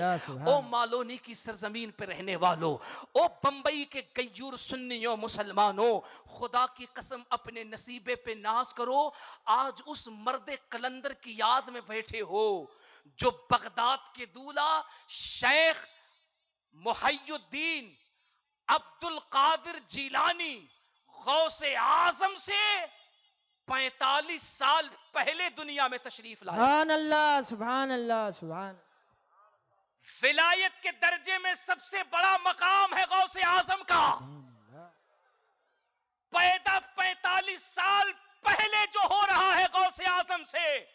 ओ मालोनी की सरजमीन पे रहने वालों, ओ बंबई के गयूर सुन्नियों मुसलमानों, खुदा की कसम अपने नसीबे पे नाज करो। आज उस मर्द कलंदर की याद में बैठे हो जो बगदाद के दूल्हा शेख मुहय्युद्दीन अब्दुल कादिर जीलानी गौसे आजम से 45 साल पहले दुनिया में तशरीफ लाए। सुभान अल्लाह, सुभान अल्लाह, सुभान। विलायत के दर्जे में सबसे बड़ा मकाम है गौसे आजम का। पैदा 45 साल पहले जो हो रहा है गौसे आजम से,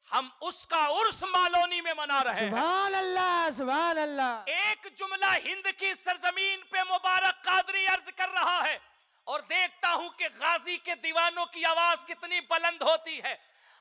हम उसका उर्स मालोनी में मना रहे हैं। सुभान अल्लाह, सुभान अल्लाह। एक जुमला हिंद की सरजमीन पे मुबारक कादरी अर्ज कर रहा है और देखता हूं कि गाजी के दीवानों की आवाज कितनी बुलंद होती है।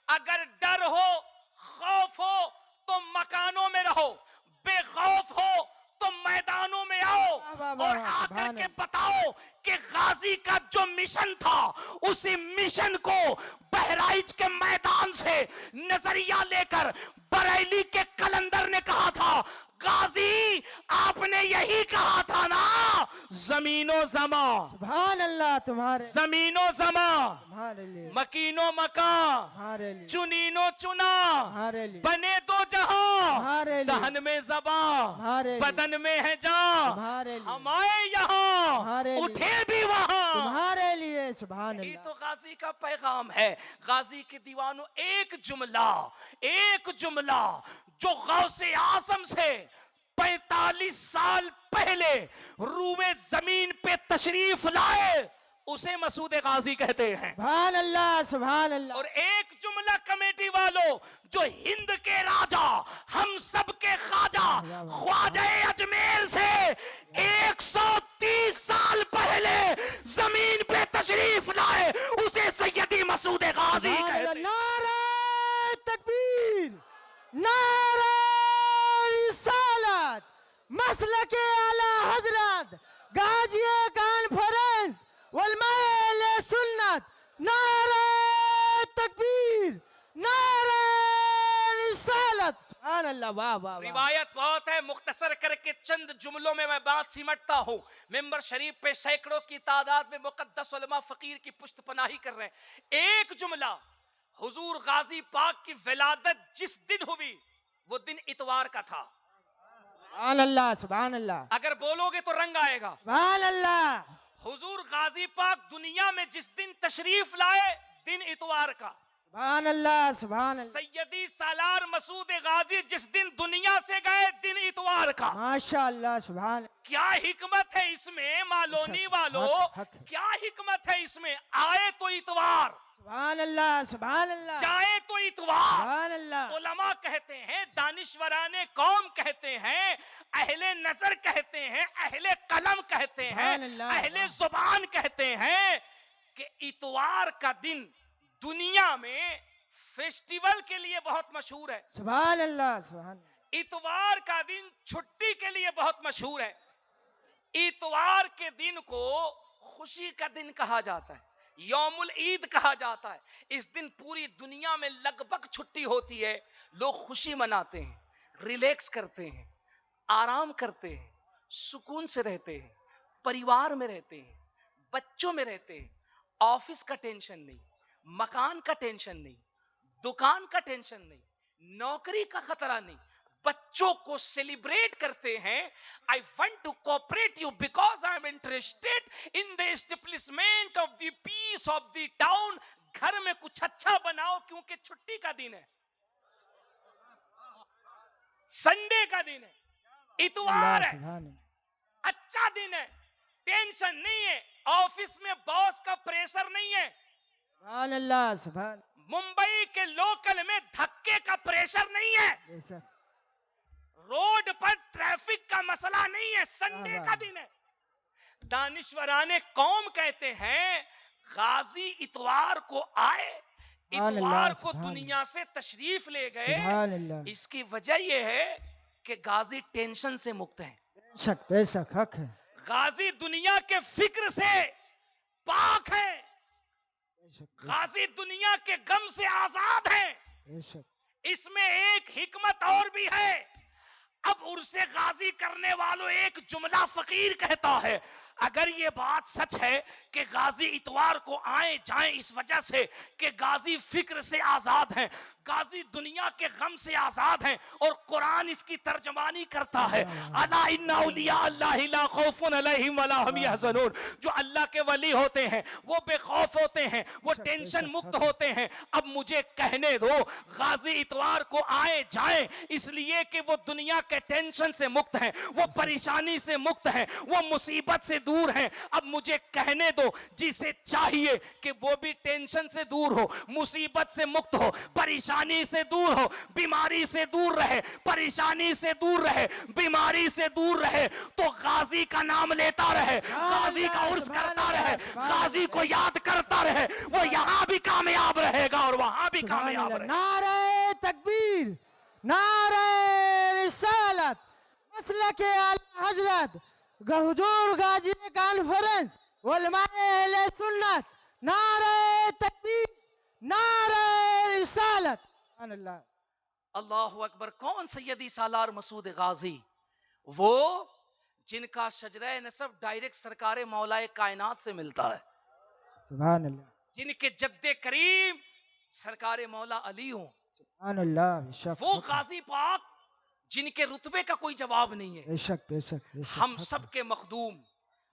अगर डर हो, खौफ हो तो मकानों में रहो, बेखौफ हो तो मैदानों में आओ और आकर के बताओ कि गाजी का जो मिशन था उसी मिशन को बहराइच के मैदान से नजरिया लेकर बरेली के कलंदर ने कहा था, गाजी आपने यही कहा था ना, जमीनो जमा, सुभान अल्लाह तुम्हारे, जमीनो जमा, तुम्हारे लिए, मकीनो मका, तुम्हारे लिए, चुनीनो चुना, तुम्हारे लिए, बने दो जहां, तुम्हारे लिए, दहन में जबा, तुम्हारे लिए, बदन में है जान, तुम्हारे लिए, हम आए यहाँ, तुम्हारे लिए, उठे भी वहां, तुम्हारे लिए। सुभान ये अल्लाह। तो गाजी का पैगाम है। गाजी के दीवानों, एक जुमला जो गौसे आजम से 45 साल पहले रूए जमीन पे तशरीफ लाए, उसे मसूद गाजी कहते हैं। सुभान अल्लाह, सुभान अल्लाह। और एक जुमला कमेटी वालों, जो हिंद के राजा, हम सब के ख्वाजा, ख्वाजा अजमेर से 130 साल पहले जमीन पे तशरीफ लाए, उसे सैयदी मसूद गाजी कहते हैं। नारे तकबीर, नारे रिसालत, मसलके आला हजरत, गाजिए कॉन्फ्रेंस वलमाए सुन्नत, नारे तकबीर, नारे रिसालत। सुभान अल्लाह, वाह वाह। रिवायत बहुत है, मुख्तसर करके चंद जुमलों में मैं बात सिमटता हूँ। मिंबर शरीफ पे सैकड़ों की तादाद में मुकद्दस उलमा फकीर की पुश्त पनाही कर रहे हैं। एक जुमला, हुजूर गाजी पाक की विलादत जिस दिन हुई वो दिन इतवार का था। सुभान अल्लाह, सुभान अल्लाह। अगर बोलोगे तो रंग आएगा। सुभान अल्लाह। हुजूर गाजी पाक दुनिया में जिस दिन तशरीफ लाए, दिन इतवार का। सुभान अल्लाह, सुभान अल्लाह। सैयदी सालार मसूद गाजी जिस दिन दुनिया से गए, दिन इतवार का। माशाअल्लाह, सुभान। क्या हिकमत है इसमें मालोनी वालों, क्या हिकमत है इसमें? आए तो इतवार, सुभान अल्लाह, सुभान अल्लाह। जाए तो इतवार। सुभान अल्लाह। उलमा कहते हैं, दानिशवराने कौम कहते हैं, अहले नजर कहते हैं, अहले कलम कहते हैं, अहले जुबान कहते हैं कि इतवार का दिन दुनिया में फेस्टिवल के लिए बहुत मशहूर है। सुभान अल्लाह, सुभान। इतवार का दिन छुट्टी के लिए बहुत मशहूर है। इतवार के दिन को खुशी का दिन कहा जाता है, यौमुल ईद कहा जाता है। इस दिन पूरी दुनिया में लगभग छुट्टी होती है, लोग खुशी मनाते हैं, रिलैक्स करते हैं, आराम करते हैं, सुकून से रहते हैं, परिवार में रहते हैं, बच्चों में रहते हैं। ऑफिस का टेंशन नहीं, मकान का टेंशन नहीं, दुकान का टेंशन नहीं, नौकरी का खतरा नहीं, बच्चों को सेलिब्रेट करते हैं। I want to cooperate you because I am interested in the establishment of the peace of the town. घर में कुछ अच्छा बनाओ क्योंकि छुट्टी का दिन है, संडे का दिन है, इतवार है, अच्छा दिन है, टेंशन नहीं है, ऑफिस में बॉस का प्रेशर नहीं है, सुभान अल्लाह, सुभान। मुंबई के लोकल में धक्के का प्रेशर नहीं है, रोड पर ट्रैफिक का मसला नहीं है, संडे का दिन है। दानिशवराने कौम कहते हैं, गाजी इतवार को आए, इतवार को दुनिया से तशरीफ ले गए। इसकी वजह यह है कि गाजी टेंशन से मुक्त है, बेशक हक है। गाजी दुनिया के फिक्र से पाक है, गाजी दुनिया के गम से आजाद है। इसमें एक हिकमत और भी है, अब उर्स गाजी करने वालों एक जुमला फकीर कहता है, अगर ये बात सच है कि गाजी इतवार को आए जाएं इस वजह से कि गाजी फिक्र से आजाद हैं, गाजी दुनिया के गम से आजाद हैं, और कुरान इसकी तर्जमानी करता है, अला इन्ना औलिया अल्लाहि ला खौफुन अलैहिम वला हम यहज़नून, जो अल्लाह के वली होते हैं वो बेखौफ होते हैं, वो टेंशन मुक्त होते हैं। अब मुझे कहने दो, गाजी इतवार को आए जाएं इसलिए कि वो दुनिया के टेंशन से मुक्त हैं, वो परेशानी से मुक्त हैं, वो मुसीबत से दूर हैं। अब मुझे कहने दो, जिसे चाहिए कि वो भी टेंशन से दूर हो, मुसीबत से मुक्त हो, परेशानी से दूर हो, बीमारी से दूर रहे, परेशानी से दूर रहे, बीमारी से दूर रहे, तो गाजी का नाम लेता रहे, गाजी का उर्स करता रहे, गाजी को याद करता रहे, वो यहां भी कामयाब रहेगा और वहां भी कामयाब रहेगा। नारे तकबीर, नारे रिसालत, मसलके आला हजरत, हुजूर गाजी कॉन्फ्रेंस, उलमाए अहले सुन्नत, नारे तकबीर, नारे रिसालत। सुभान अल्लाह। अल्लाहु अकबर। कौन सैयदी सालार मसूद गाजी? वो जिनका शजरे नसब डायरेक्ट सरकारे मौलाए कायनात से मिलता है, सुभान अल्लाह, जिनके जद्दे करीम सरकारे मौला अली हो, सुभान अल्लाह। बेशक वो गाजी पाक जिनके रुतबे का कोई जवाब नहीं है। बेशक बेशक बेशक। हम सब के मखदूम,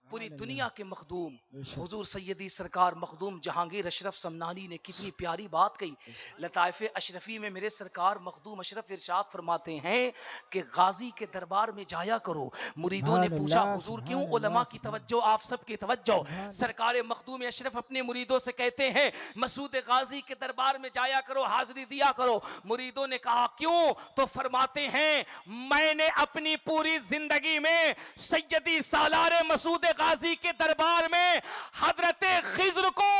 पूरी दुनिया के मखदूम, हुजूर सैयदी सरकार मखदूम जहांगीर अशरफ समनानी ने कितनी प्यारी बात कही। लताइफ़े अशरफी में मेरे सरकार मखदूम अशरफ इरशाद फरमाते हैं कि गाजी के दरबार में जाया करो। मुरीदों ने पूछा, हुजूर क्यों? उलमा की तवज्जो, आप सब की तवज्जो। सरकार मखदूम अशरफ अपने मुरीदों से कहते हैं, मसूद गाजी के दरबार में जाया करो, हाजिरी दिया करो। मुरीदों ने कहा क्यों? तो फरमाते हैं, मैंने अपनी पूरी जिंदगी में सैयदी सालार मसूद गाजी के दरबार में हजरत खिज्र को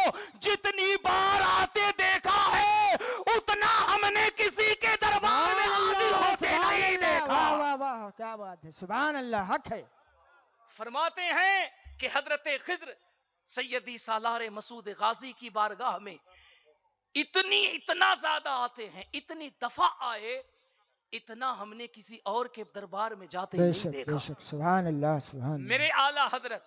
जितनी बार आते देखा है, उतना हमने किसी के दरबार में हाजिर होते नहीं देखा। वाह वाह वाह, क्या बात है, सुभान अल्लाह, हक है। फरमाते हैं कि हजरत खिज्र सैयदी सालार मसूद गाजी की बारगाह में इतना ज्यादा आते हैं, इतनी दफा आए, इतना हमने किसी और के दरबार में जाते नहीं देखा। बेशक, सुभान अल्लाह, सुभान मेरे आला हजरत,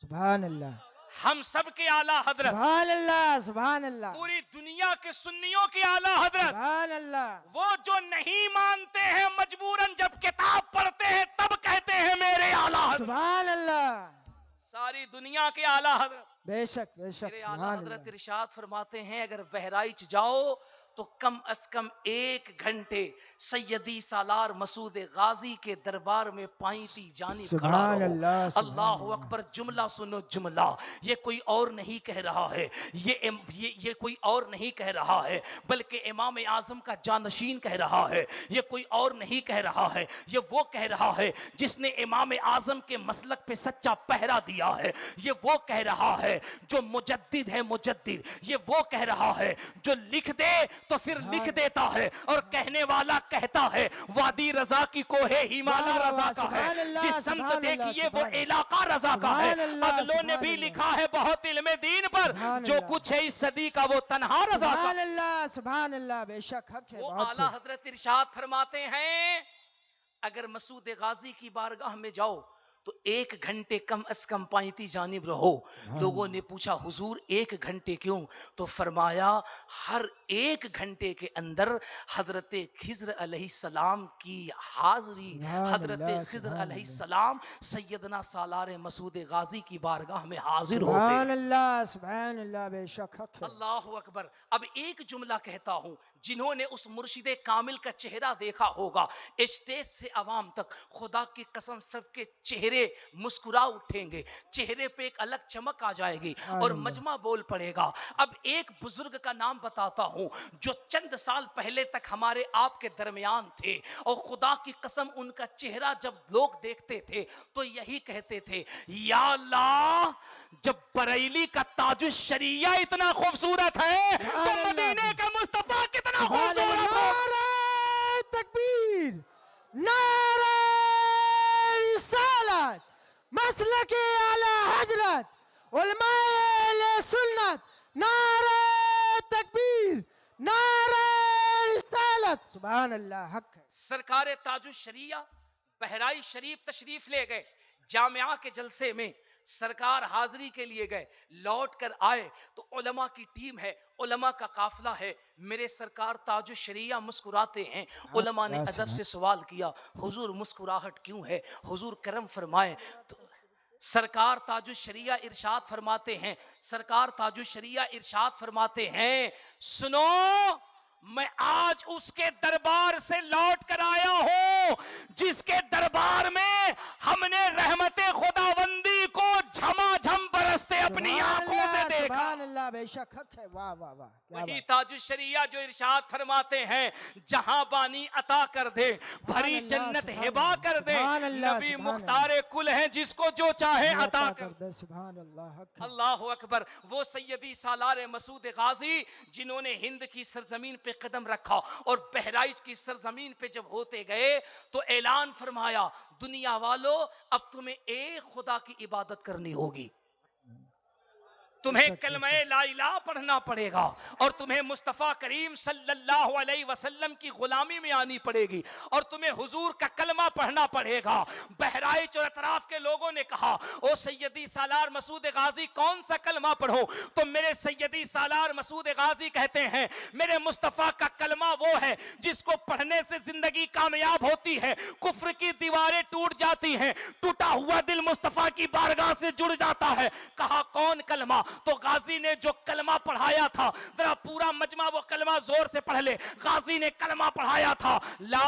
सुभान अल्लाह, हम सब के आला हजरत, सुभान अल्लाह, सुभान अल्लाह, पूरी दुनिया के सुन्नियों की आला हजरत, सुभान अल्लाह, वो जो नहीं मानते हैं मजबूरन जब किताब पढ़ते हैं तब कहते हैं मेरे आला हजरत, सुभान अल्लाह, सारी दुनिया के आला हजरत। बेशक बेशक, मेरे आला सुभान हजरत अल्लाह। इरशाद फरमाते हैं, अगर बहराइच जाओ तो कम अज कम 1 घंटे सैयदी सालार मसूद गाजी के दरबार में पाईती जानी खड़ा सुभान रहो। अल्लाह, सुभान अल्लाहु अकबर। जुमला सुनो, जुमला ये कोई और नहीं कह रहा है, ये कोई और नहीं कह रहा है, बल्कि इमाम आजम का जानशीन कह रहा है। ये कोई और नहीं कह रहा है, ये वो कह रहा है जिसने इमाम आजम के मसलक पे सच्चा पहरा दिया है। ये वो कह रहा है जो मुजद्दिद है, मुजद्दिद। ये वो कह रहा है जो लिख दे तो फिर लिख देता है, और कहने वाला कहता है वादी रजा की कोहे हिमालय रजा का है, जिस समत देखिए वो इलाका रजा का है। अगलों ने भी लिखा है बहुत इल्मे दीन पर, जो कुछ है इस सदी का वो तन्हा रजा का। सुभान अल्लाह, सुभान अल्लाह, बेशक हक है। वो बहुत आला खूब। हजरत इरशाद फरमाते हैं, अगर मसूद गाजी की बारगाह में जाओ तो 1 घंटे कम अज कम पाईती जानिब रहो। लोगों ने पूछा, हुजूर 1 घंटे क्यों? तो फरमाया, हर 1 घंटे के अंदर हजरत खिज्र अलैहिस्सलाम की हाजिरी, हजरत खिज्र अलैहिस्सलाम सैयदना सालार मसूद गाजी की बारगाह में हाजिर होते हैं। सुभान अल्लाह, सुभान अल्लाह, बेशक हक है। अल्लाहु अकबर। अब एक जुमला कहता हूं, जिन्होंने उस मुर्शिदे कामिल का चेहरा देखा होगा, स्टेज से आवाम तक, खुदा की कसम सबके चेहरे मुस्कुरा उठेंगे, चेहरे पे एक अलग चमक आ जाएगी और मजमा बोल पड़ेगा। अब एक बुजुर्ग का नाम बताता हूं जो चंद साल पहले तक हमारे आपके दरमियान थे, और खुदा की कसम उनका चेहरा जब लोग देखते थे तो यही कहते थे, या अल्लाह, जब बरेली का ताजुश शरिया इतना खूबसूरत है तो मदीने का मुस्तफा कितना खूबसूरत है। नारे तकबीर, नारे रिसालत, मसलके आला हजरत, उलमाए अहले सुन्नत, नारे तकबीर, नारे रिसालत। सुभान अल्लाह, हक है। सरकार ताजुश शरिया बहराइच शरीफ तशरीफ ले गए, जामिया के जलसे में सरकार हाजिरी के लिए गए, लौट कर आए तो उलमा की टीम है, उलमा का काफिला है, मेरे सरकार ताजुश शरिया मुस्कुराते हैं। उलमा ने अदब से सवाल किया, हुजूर मुस्कुराहट क्यों है, हुजूर करम फरमाए। तो सरकार ताजुश शरिया इरशाद फरमाते हैं, सरकार ताजुश शरिया इरशाद फरमाते हैं, सुनो मैं आज उसके दरबार से लौट कर आया हूं जिसके दरबार में हमने रहमते खुदावंदी को झमाझम बरसते अपनी आंखों से देखा। सुभान अल्लाह, बेशक हक है। वाह वाह वाह, क्या वही बात। ताजुश शरिया जो इरशाद फरमाते हैं, जहां बानी अता कर दे, भरी अल्लाह, जन्नत सुभान हिबा अल्लाह, कर दे, सुभान अल्लाह, नबी सुभान मुख्तारे कुल है जिसको जो चाहे अता कर दे। सुभान अल्लाह, हक है। अल्लाह अकबर। वो सैयदी सालार मसूद गाजी जिन्होंने हिंद की सरजमीन पे कदम रखा और बहराइच की सरजमीन पे जब होते गए तो ऐलान फरमाया, दुनिया वालों अब तुम्हें एक खुदा की इबादत करनी होगी, तुम्हें कलमा ला इलाहा पढ़ना पड़ेगा और तुम्हें मुस्तफ़ा करीम सल्लल्लाहु अलैहि वसल्लम की गुलामी में आनी पड़ेगी और तुम्हें हुजूर का कलमा पढ़ना पड़ेगा। बहराइच और अतराफ के लोगों ने कहा, ओ सैयदी सालार मसूद गाजी कौन सा कलमा पढ़ो? तो मेरे सैयदी सालार मसूद गाजी कहते हैं, मेरे मुस्तफ़ा का कलमा वो है जिसको पढ़ने से जिंदगी कामयाब होती है, कुफ्र की दीवारें टूट जाती हैं, टूटा हुआ दिल मुस्तफ़ा की बारगाह से जुड़ जाता है। कहा कौन कलमा? तो गाजी ने जो कलमा पढ़ाया था, जरा पूरा मजमा वो कलमा जोर से पढ़ ले। गाजी ने कलमा पढ़ाया था, ला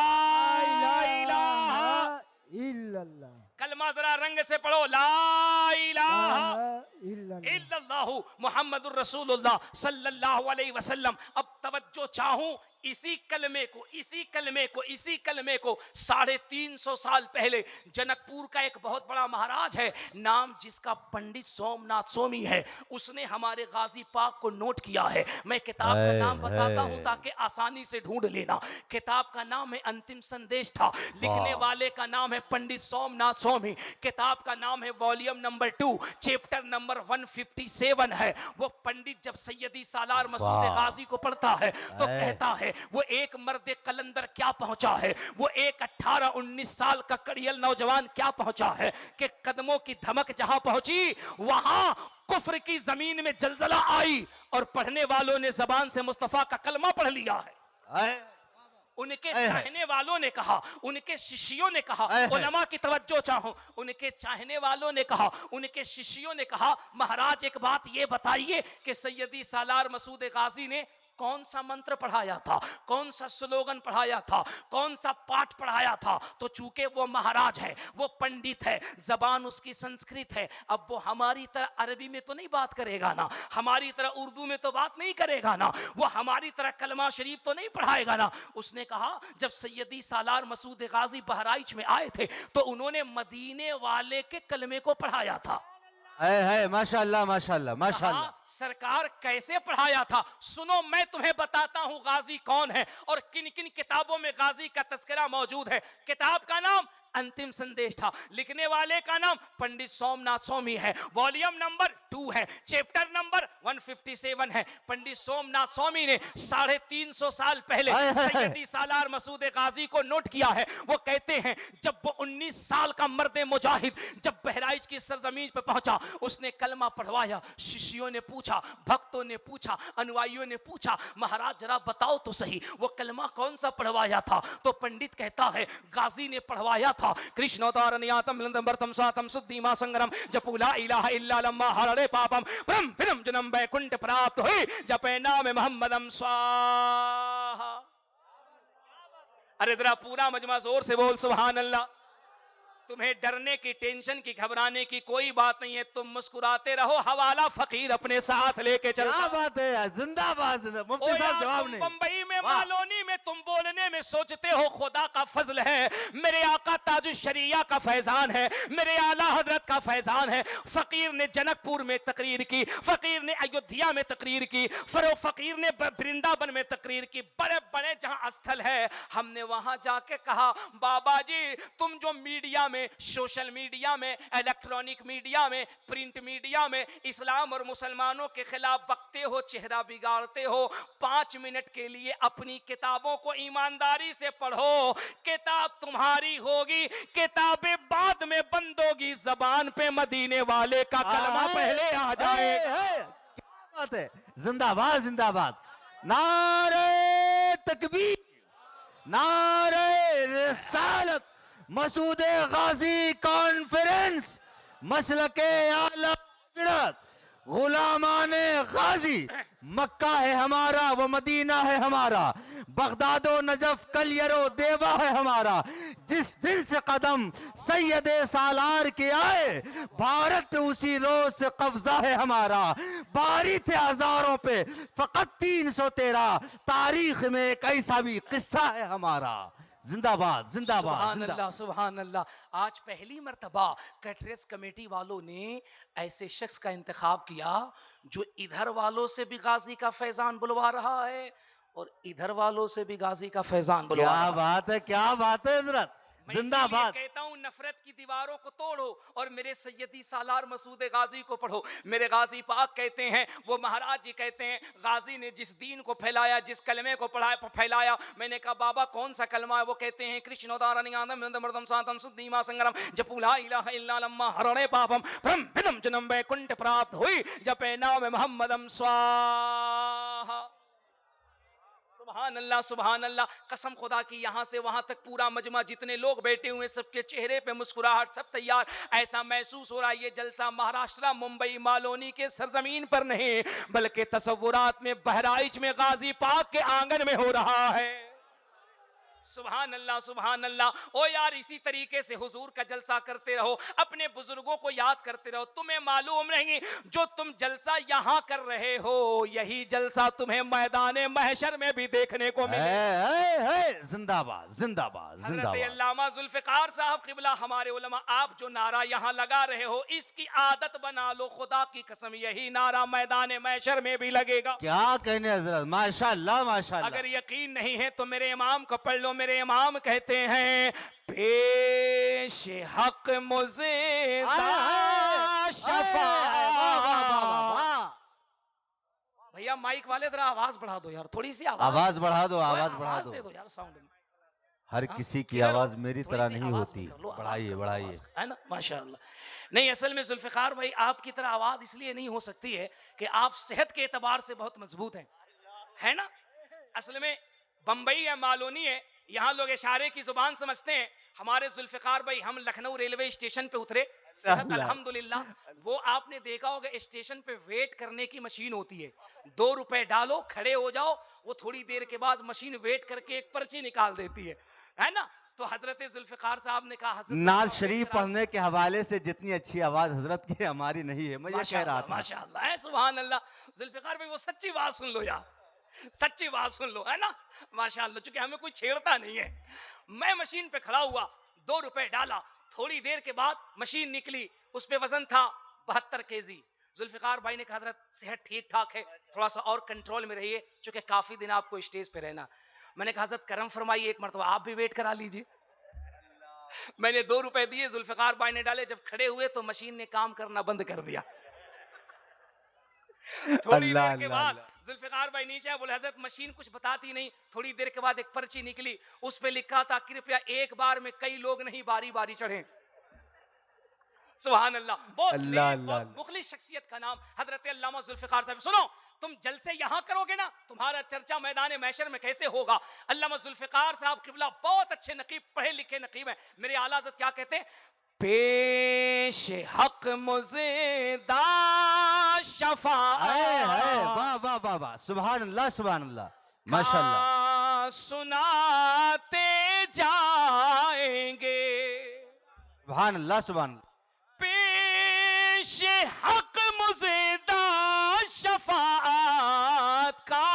इलाहा इल्लल्लाह, कलमा जरा रंग से पढ़ो, ला इलाहा इल्लल्लाहु मुहम्मदुर रसूलुल्लाह सल्लल्लाहु अलैहि वसल्लम। अब तवज्जो चाहूं, इसी कलमे को 350 साल पहले जनकपुर का एक बहुत बड़ा महाराज है, नाम जिसका पंडित सोमनाथ स्वामी है, उसने हमारे गाजी पाक को नोट किया है। मैं किताब का नाम बताता हूं ताकि आसानी से ढूंढ लेना। किताब का नाम है अंतिम संदेश था, लिखने वाले का नाम है पंडित सोमनाथ स्वामी, किताब का नाम है वॉल्यूम नंबर 2 चैप्टर नंबर 157 है। वो पंडित जब सैयदी सालार मसूद गाजी को पढ़ता है तो कहता है, वो एक मर्द कलंदर क्या पहुंचा है, वो एक 18-19 साल का कड़ियल नौजवान क्या पहुंचा है कि कदमों की धमक जहां पहुंची वहां कुफ्र की जमीन में जलजला आई और पढ़ने वालों ने जबान से मुस्तफा का कलमा पढ़ लिया है। उनके चाहने वालों ने कहा, उनके शिष्यों ने कहा, उलमा की तवज्जो चाहो, उनके चाहने वालों ने कहा, उनके शिष्यों ने कहा, महाराज एक बात ये बताइए कि सैयदी सालार मसूद गाजी ने कौन सा मंत्र पढ़ाया था, कौन सा स्लोगन पढ़ाया था, कौन सा पाठ पढ़ाया था? तो चूंकि वो महाराज है, वो पंडित है, जबान उसकी संस्कृत है, अब वो हमारी तरह अरबी में तो नहीं बात करेगा ना, हमारी तरह उर्दू में तो बात नहीं करेगा ना, वो हमारी तरह कलमा शरीफ तो नहीं पढ़ाएगा ना। उसने कहा, जब सैयदी सालार मसूद गाजी बहराइच में आए थे तो उन्होंने मदीने वाले के कलमे को पढ़ाया था। है माशाअल्लाह माशाअल्लाह माशाअल्लाह। सरकार कैसे पढ़ाया था सुनो, मैं तुम्हें बताता हूं गाजी कौन है और किन किन किताबों में गाजी का तस्करा मौजूद है। किताब का नाम अंतिम संदेश था, लिखने वाले का नाम पंडित सोमनाथ स्वामी है, वॉल्यूम नंबर 2 है, चैप्टर नंबर 157 है। पंडित सोमनाथ स्वामी ने 350 साल पहले सैयदी सालार मसूद गाजी को नोट किया है। वो कहते हैं, जब वो 19 साल का मर्द मुजाहिद जब बहराइच की सरजमीन पर पहुंचा, उसने कलमा पढ़वाया। शिष्यों ने पूछा, भक्तों ने पूछा, अनुयायियों ने पूछा, महाराज जरा बताओ तो सही वो कलमा कौन सा पढ़वाया था? तो पंडित कहता है, गाजी ने पढ़वाया था, कृष्णोतारण्यातम लंदंबरतम स्वातम सुद्धीमा संगरम जपुला इलाहा इल्ला लम्मा हररे पापम परम फिरम जन्म वैकुंठ प्राप्त हुई जपे नाम मोहम्मदम स्वाहा। अरे जरा पूरा मजमा जोर से बोल सुभान अल्लाह। तुम्हें डरने की, टेंशन की, घबराने की कोई बात नहीं है, तुम मुस्कुराते रहो, हवाला फकीर अपने साथ लेके चलता। क्या बात है यार, जिंदाबाद जिंदाबाद। मुफ्ती साहब जवाब नहीं। बंबई में मालोनी में तुम बोलने में सोचते हो खुदा का फजल है, मेरे आका ताजुश शरिया का फैजान है, मेरे आला हजरत का फैजान है। फकीर ने जनकपुर में तकरीर की, फकीर ने अयोध्या में तकरीर की, फकीर ने वृंदावन में तकरीर की, बड़े बड़े जहां स्थल है हमने वहां जाके कहा, बाबा जी तुम जो मीडिया में में, सोशल मीडिया में, इलेक्ट्रॉनिक मीडिया में, प्रिंट मीडिया में इस्लाम और मुसलमानों के खिलाफ बकते हो, चेहरा बिगाड़ते हो। 5 मिनट के लिए अपनी किताबों को ईमानदारी से पढ़ो। किताब तुम्हारी होगी, किताबें बाद में बंद होगी, जबान पे मदीने वाले का कलमा पहले आ जाएगा। क्या बात है, जिंदाबाद जिंदाबाद, नारे तकबीर, नारे रिसालत, मसूद गाजी कॉन्फ्रेंस, मसलके आला हजरत, गुलामाने गाजी। मक्का है हमारा, वो मदीना है हमारा, बगदादो नजफ कलियरो देवा है हमारा। जिस दिन से कदम सैयदे सालार के आए, भारत पे उसी रोज से कब्जा है हमारा। बारी थे हजारों पे, फकत 313, तारीख में एक ऐसा भी किस्सा है हमारा। जिंदाबाद जिंदाबाद सुभान जिंदाबाद। अल्लाह, सुभान अल्लाह। आज पहली मर्तबा कैटरेस कमेटी वालों ने ऐसे शख्स का इंतखाब किया जो इधर वालों से भी गाजी का फैजान बुलवा रहा है और इधर वालों से भी गाजी का फैजान बुलवा रहा क्या है। बात है, क्या बात है हजरत, मैं इसीलिए जिंदाबाद। कहता हूं नफरत की दीवारों को तोड़ो और मेरे सैयदी सालार मसूद गाजी को पढ़ो। मेरे गाजी पाक कहते हैं, वो महाराज जी कहते हैं, गाजी ने जिस दीन को फैलाया, जिस कलमे को पढ़ाया फैलाया। मैंने कहा बाबा कौन सा कलमा है? वो कहते हैं कृष्णोदारनियादम सातम सुद्दीमा संगरम जपुला इलाहा इल्ला लम्मा हरणे पापम ब्रह्म विदम जन्म वैकुंठ प्राप्त हुई जपे नाम मोहम्मदम स्वाहा। सुभान अल्लाह, सुभान अल्लाह। कसम खुदा की यहाँ से वहां तक पूरा मजमा जितने लोग बैठे हुए सबके चेहरे पे मुस्कुराहट, सब तैयार। ऐसा महसूस हो रहा है ये जलसा महाराष्ट्र, मुंबई, मालोनी के सरजमीन पर नहीं बल्कि तसव्वुरात में बहराइच में गाजी पाक के आंगन में हो रहा है। सुभान अल्लाह, सुभान अल्लाह। ओ यार इसी तरीके से हुजूर का जलसा करते रहो, अपने बुजुर्गों को याद करते रहो। तुम्हें मालूम नहीं जो तुम जलसा यहाँ कर रहे हो, यही जलसा तुम्हें मैदान महशर में भी देखने को मिले। जिंदाबाद जिंदाबाद जिंदाबाद। अल्लामा जुल्फिकार साहब किबला, हमारे उलमा, आप जो नारा यहाँ लगा रहे हो इसकी आदत बना लो। खुदा की कसम यही नारा मैदान महशर में भी लगेगा। क्या कहने हजरत, माशाअल्लाह माशाअल्लाह। अगर यकीन नहीं है तो मेरे इमाम को पढ़ लो। मेरे इमाम कहते हैं पेश हक मुझे भैया माइक वाले जरा आवाज बढ़ा दो यार, थोड़ी सी आवाज बढ़ा दो, आवाज बढ़ा दे दो। दो यार साउंड में। हर हाँ, किसी की इधर आवाज मेरी थोड़ी तरह सी नहीं आवाज होती, कर लो, आवाज बढ़ाइए कर लो, बढ़ाइए। आवाज कर- है ना, माशाअल्लाह। नहीं असल में जुल्फिकार भाई आपकी तरह आवाज इसलिए नहीं हो सकती है कि आप सेहत के एतबार से बहुत मजबूत हैं, है ना। असल में बंबई है, मालोनी है, यहाँ लोग इशारे की जुबान समझते हैं। हमारे जुल्फिकार भाई, हम लखनऊ रेलवे स्टेशन पे उतरे, सेहत अल्हम्दुलिल्लाह। वो आपने देखा होगा स्टेशन पे वेट करने की मशीन होती है, 2 रुपए डालो, खड़े हो जाओ, वो थोड़ी देर के बाद मशीन वेट करके एक पर्ची निकाल देती है ना। तो हजरत जुल्फिकार साहब ने कहा, नाज शरीफ पढ़ने के हवाले से जितनी अच्छी आवाज हजरत की हमारी नहीं है, मैं ये कह रहा था। माशाअल्लाह है, सुभान अल्लाह। जुल्फिकार भाई वो सच्ची बात सुन लो यार, सच्ची बात सुन लो, है ना, माशाअल्लाह। चूंकि हमें कोई छेड़ता नहीं है। मैं मशीन पे खड़ा हुआ, 2 रुपए डाला, थोड़ी देर के बाद मशीन निकली, उस पे वजन था 72 केजी। जुल्फिकार भाई ने कहा हजरत सेहत ठीक ठाक है, थोड़ा सा और कंट्रोल में रहिए, चूंकि काफी दिन आपको स्टेज पे रहना। मैंने कहा हजरत करम फरमाइए, एक मरतबा आप भी वेट करा लीजिए। मैंने 2 रुपए दिए, जुल्फिकार भाई ने डाले, जब खड़े हुए तो मशीन ने काम करना बंद कर दिया। थोड़ी देर के बाद जुल्फिकार भाई नीचे आए, बोले हजरत मशीन कुछ बताती नहीं। थोड़ी देर के बाद एक पर्ची निकली, उस पे लिखा था कृपया एक बार में कई लोग नहीं बारी बारी चढ़े। सुभान अल्लाह। बहुत मुखलिस शख्सियत का नाम हजरत अल्लामा जुल्फिकार साहब। सुनो, तुम जलसे यहां करोगे ना, तुम्हारा चर्चा मैदान महशर में कैसे होगा। अल्लामा जुल्फिकार साहब किबला बहुत अच्छे नकीब, पढ़े लिखे नकीब हैं। मेरे आला हज़रत क्या कहते हैं, पेश हक मुझे दा शफा। वाह वाह वाह वाह, सुभान अल्लाह सुभान अल्लाह, माशाअल्लाह। सुनाते जाएंगे, सुभान अल्लाह सुभान अल्लाह। पेश हक मुझे दा शफाअत का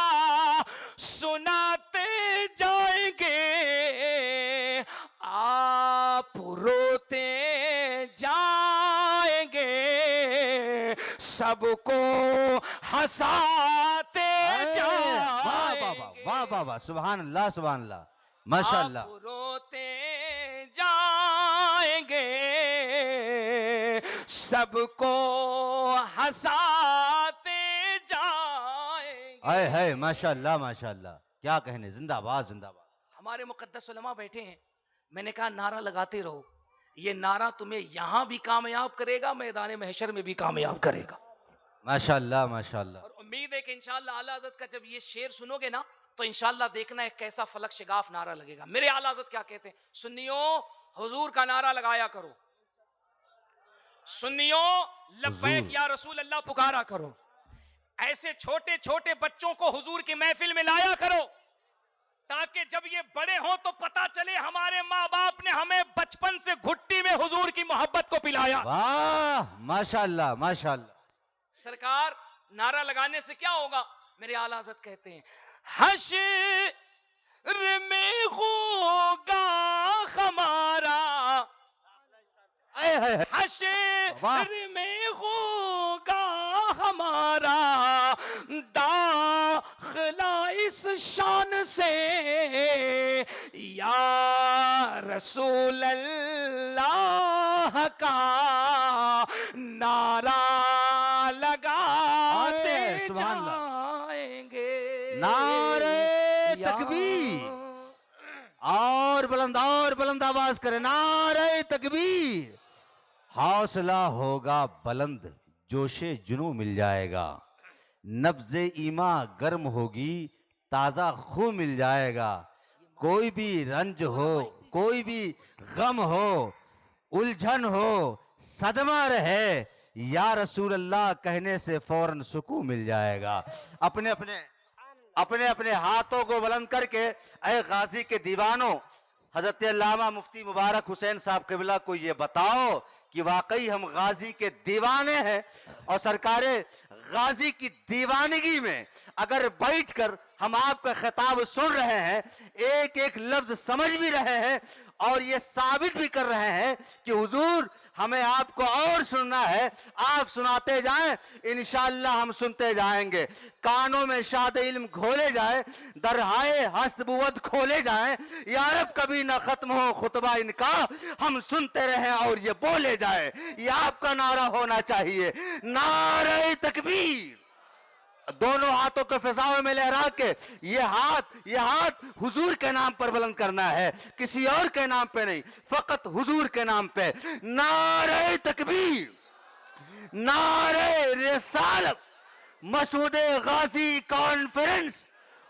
सुनाते जाएंगे, आप रोते जाएंगे, सबको हंसाते जाएंगे। वाह वाह वाह, सुभान अल्लाह सुभान अल्लाह, माशाअल्लाह। आप रोते जाएंगे, सबको हंसाते जाएंगे। हाय हाय, माशाल्लाह माशाल्लाह, क्या कहने, जिंदाबाद जिंदाबाद। हमारे मुकद्दस उलमा बैठे हैं, मैंने कहा नारा लगाते रहो, ये नारा तुम्हें यहां भी कामयाब करेगा, मैदान महशर में भी कामयाब करेगा। माशाल्लाह माशाल्लाह। और उम्मीद है कि इंशाअल्लाह आला हज़रत का जब ये शेर सुनोगे ना तो इंशाअल्लाह देखना एक कैसा फलक शिगाफ नारा लगेगा। मेरे आला हज़रत क्या कहते हैं, सुन्नियों हुजूर का नारा लगाया करो, सुन्नियों लब्बैक या रसूल अल्लाह पुकारा करो, ऐसे छोटे छोटे बच्चों को हुजूर की महफिल में लाया करो, ताकि जब ये बड़े हों तो पता चले हमारे माँ बाप ने हमें बचपन से घुट्टी में हुजूर की मोहब्बत को पिलाया। वाह माशाल्लाह माशाल्लाह। सरकार नारा लगाने से क्या होगा, मेरे आला हज़रत कहते हैं हश्र में होगा हमारा, हाय हाय हाय। हश्र में होगा हमारा दाखिला इस शान से या रसूल अल्लाह का नारा लगाते आए, सुभान अल्लाह। जाएंगे। नारे या तकबीर, और बुलंद आवाज करे, नारे तकबीर। हौसला होगा बुलंद, जोशे जुनू मिल जाएगा, नब्ज़े ईमा गर्म होगी, ताज़ा खून मिल जाएगा। कोई भी रंज हो, कोई भी गम हो, उलझन हो, सदमा रहे, या रसूल अल्लाह कहने से फौरन सुकून मिल जाएगा। अपने अपने हाथों को बुलंद करके ऐ गाजी के दीवानों, हजरत अल्लामा मुफ्ती मुबारक हुसैन साहब क़िबला को ये बताओ कि वाकई हम गाजी के दीवाने हैं, और सरकारे गाजी की दीवानगी में अगर बैठकर हम आपका खिताब सुन रहे हैं, एक एक लफ्ज समझ भी रहे हैं, और ये साबित भी कर रहे हैं कि हुजूर हमें आपको और सुनना है, आप सुनाते जाएं, इंशाअल्लाह हम सुनते जाएंगे। कानों में शाद इल्म घोले जाए, दरहाए हस्तबुवत खोले जाएं, या रब कभी ना खत्म हो खुतबा इनका, हम सुनते रहें और ये बोले जाए। ये आपका नारा होना चाहिए, नारे तकबीर। दोनों हाथों को फिजाओं में लहरा के ये हाथ हुजूर के नाम पर बुलंद करना है, किसी और के नाम पे नहीं, फकत हुजूर के नाम पे। नारे तकबीर, नारे रिसालत, मसूद गाजी कॉन्फ्रेंस,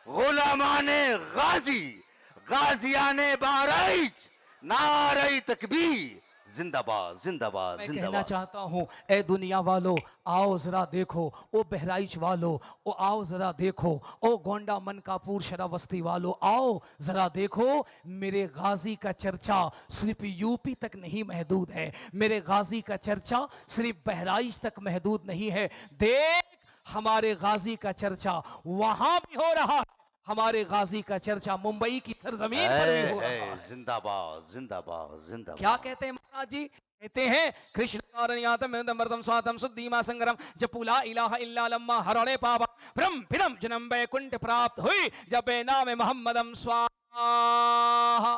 गुलामाने गाजी, गाजियाने बहराइच, नारे तकबीर, जिंदाबाद जिंदाबाद मैं कहना जिंदाबाद। चाहता हूँ, ए दुनिया वालों आओ जरा देखो, ओ बहराइच वालों ओ आओ जरा देखो, ओ गोंडा मनकापुर शरावस्ती वालों आओ जरा देखो, मेरे गाजी का चर्चा सिर्फ यूपी तक नहीं महदूद है, मेरे गाजी का चर्चा सिर्फ बहराइच तक महदूद नहीं है। देख हमारे गाजी का चर्चा वहां भी हो रहा है, हमारे गाजी का चर्चा मुंबई की सरजमीन पर भी हो रहा है। जिंदाबाद जिंदाबाद जिंदाबाद। क्या कहते हैं महाराज जी, कहते हैं कृष्ण मृदम स्वातम सुद्धीमा संग्रम जपुला इलाहा इल्ला लम्मा हरणे पावा भ्रम फिरम जन्म वैकुंठ प्राप्त हुई जबे नाम मोहम्मदम स्वाहा।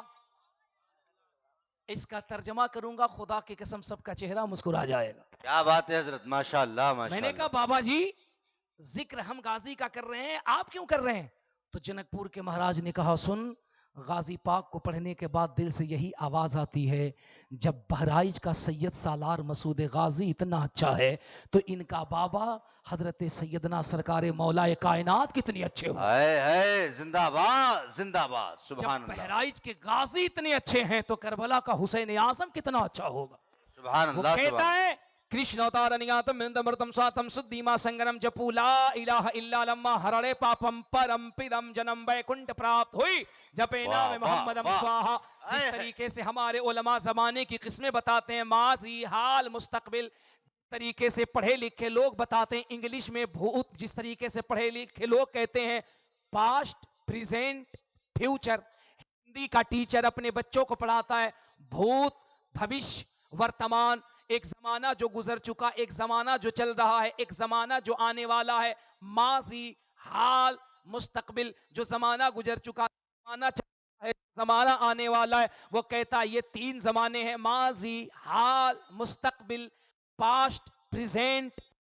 इसका तर्जमा करूंगा, खुदा की कसम सबका चेहरा मुस्कुरा जाएगा। क्या बात है हजरत, माशाअल्लाह माशाअल्लाह। मैंने कहा बाबा जी जिक्र हम गाजी का कर रहे हैं, आप क्यों कर रहे हैं? तो जनकपुर के महाराज ने कहा सुन, गाजी पाक को पढ़ने के बाद दिल से यही आवाज आती है, जब बहराइच का सैयद सालार मसूद गाजी इतना अच्छा है तो इनका बाबा हजरत सैयदना सरकार मौलाए कायनात कितनी अच्छे हो। है जिंदाबाद जिंदाबाद, सुभान जब अल्लाह बहराइच के गाजी इतने अच्छे हैं तो करबला का हुसैन आजम कितना अच्छा होगा। सुभान वो अल्लाह। कहता है कृष्ण अवतारनियातम मृतम स्वातम सुद्धीमा संगरम जपू ला इलाहा इल्ला लम्मा हरणे पापम परम पिदम जन्म वैकुंठ प्राप्त हुई जपे वाह, नाम वाह, मोहम्मदम वाह। स्वाहा। जिस आए, तरीके से हमारे उलमा जमाने की किस्में बताते हैं, माजी हाल मुस्तकबिल, तरीके से पढ़े लिखे लोग बताते हैं इंग्लिश में भूत, जिस तरीके से पढ़े लिखे लोग कहते हैं पास्ट प्रेजेंट फ्यूचर, हिंदी का टीचर अपने बच्चों को पढ़ाता है भूत भविष्य वर्तमान, एक जमाना जो गुजर चुका, एक जमाना जो चल रहा है, एक जमाना जो आने वाला है, माजी हाल मुस्तकबिल, जो जमाना गुजर चुका, जमाना चल रहा है, जमाना आने वाला है। वो कहता है ये तीन जमाने हैं, माजी हाल मुस्तकबिल। पास्ट, प्रेजेंट,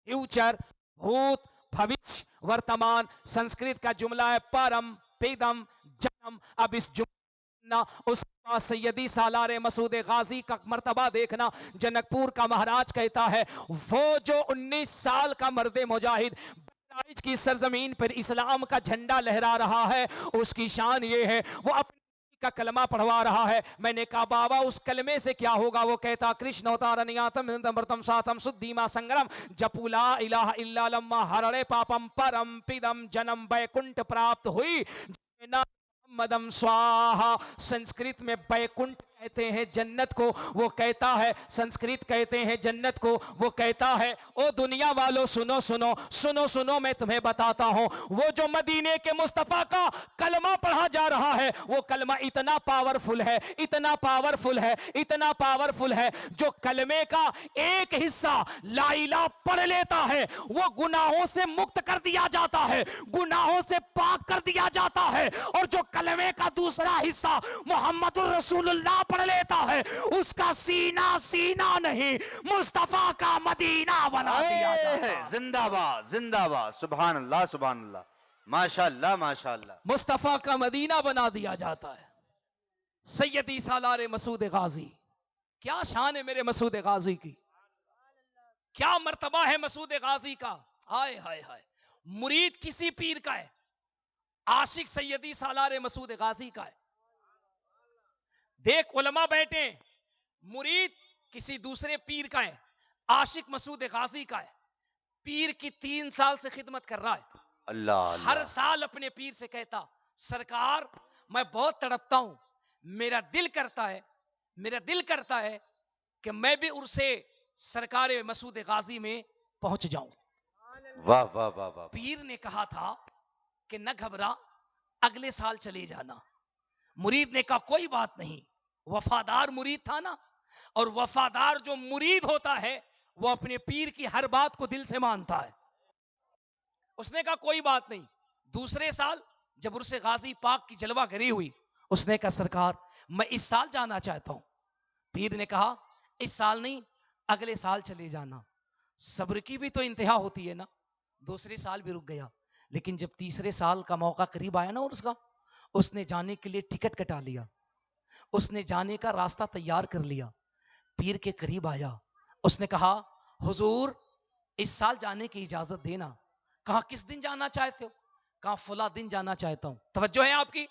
फ्यूचर, भूत, भविष्य, वर्तमान। संस्कृत का जुमला है परम पेदम जन्म। अब इस जुमला उसके बाद सैयदी सालार मसूद गाजी का मर्तबा देखना। जनकपुर का महाराज कहता है वो जो 19 साल का मर्द मुजाहिद बहराइच की सरजमीन पर इस्लाम का झंडा लहरा रहा है, उसकी शान ये है वो अपने का कलमा पढ़वा रहा है। मैंने कहा बाबा उस कलमे से क्या होगा? वो कहता कृष्ण अवतारनियातम सातम शुद्धिमा संग्रम जपुला इलाहा इल्ला लम्मा हरणे पापम परम पिदम जन्म बैकुंठ प्राप्त हुई मदम स्वाहा। संस्कृत में बैकुंठ कहते हैं जन्नत को, वो कहता है संस्कृत कहते हैं जन्नत को, वो कहता है ओ दुनिया वालों सुनो सुनो सुनो सुनो मैं तुम्हें बताता हूं वो जो मदीने के मुस्तफा का कलमा पढ़ा जा रहा है वो कलमा इतना पावरफुल है, इतना पावरफुल है, इतना पावरफुल है, जो कलमे का एक हिस्सा ला इलाहा पढ़ लेता है वो गुनाहों से मुक्त कर दिया जाता है, गुनाहों से पाक कर दिया जाता है। और जो कलमे का दूसरा हिस्सा मोहम्मदुर रसूलुल्लाह पढ़ लेता है उसका सीना सीना नहीं मुस्तफा का मदीना बना दिया जाता है। जिंदाबाद जिंदाबाद, सुभान अल्लाह सुभान अल्लाह, माशाअल्लाह माशाअल्लाह। मुस्तफा का मदीना बना दिया जाता है। सैयदी सालार मसूद गाजी, क्या शान है मेरे मसूद गाजी की, क्या मर्तबा है मसूद गाजी का। हाय हाय हाय, मुरीद किसी पीर का है, आशिक सैयदी सालार मसूद गाजी का है। देख उलमा बैठे, मुरीद किसी दूसरे पीर का है, आशिक मसूद गाजी का है। पीर की 3 साल से खिदमत कर रहा है। अल्लाह हर अल्लाह। साल अपने पीर से कहता सरकार मैं बहुत तड़पता हूं, मेरा दिल करता है, मेरा दिल करता है कि मैं भी उर्से सरकार मसूद गाजी में पहुंच जाऊं। वाह वाह वाह वाह। पीर ने कहा था कि न घबरा, अगले साल चले जाना। मुरीद ने कहा कोई बात नहीं, वफादार मुरीद था ना, और वफादार जो मुरीद होता है वो अपने पीर की हर बात को दिल से मानता है। उसने कहा कोई बात नहीं। दूसरे साल जब उर्से गाजी पाक की जलवा गरी हुई, उसने कहा सरकार मैं इस साल जाना चाहता हूं। पीर ने कहा इस साल नहीं, अगले साल चले जाना। सब्र की भी तो इंतहा होती है ना। दूसरे साल भी रुक गया, लेकिन जब तीसरे साल का मौका करीब आया ना उसका, उसने जाने के लिए टिकट कटा लिया, उसने जाने का रास्ता तैयार कर लिया। पीर के करीब आया, उसने कहा हुजूर इस साल जाने की इजाजत देना। कहा किस दिन जाना चाहते हो? कहा फला दिन जाना चाहता हूं। तवज्जो है आपकी?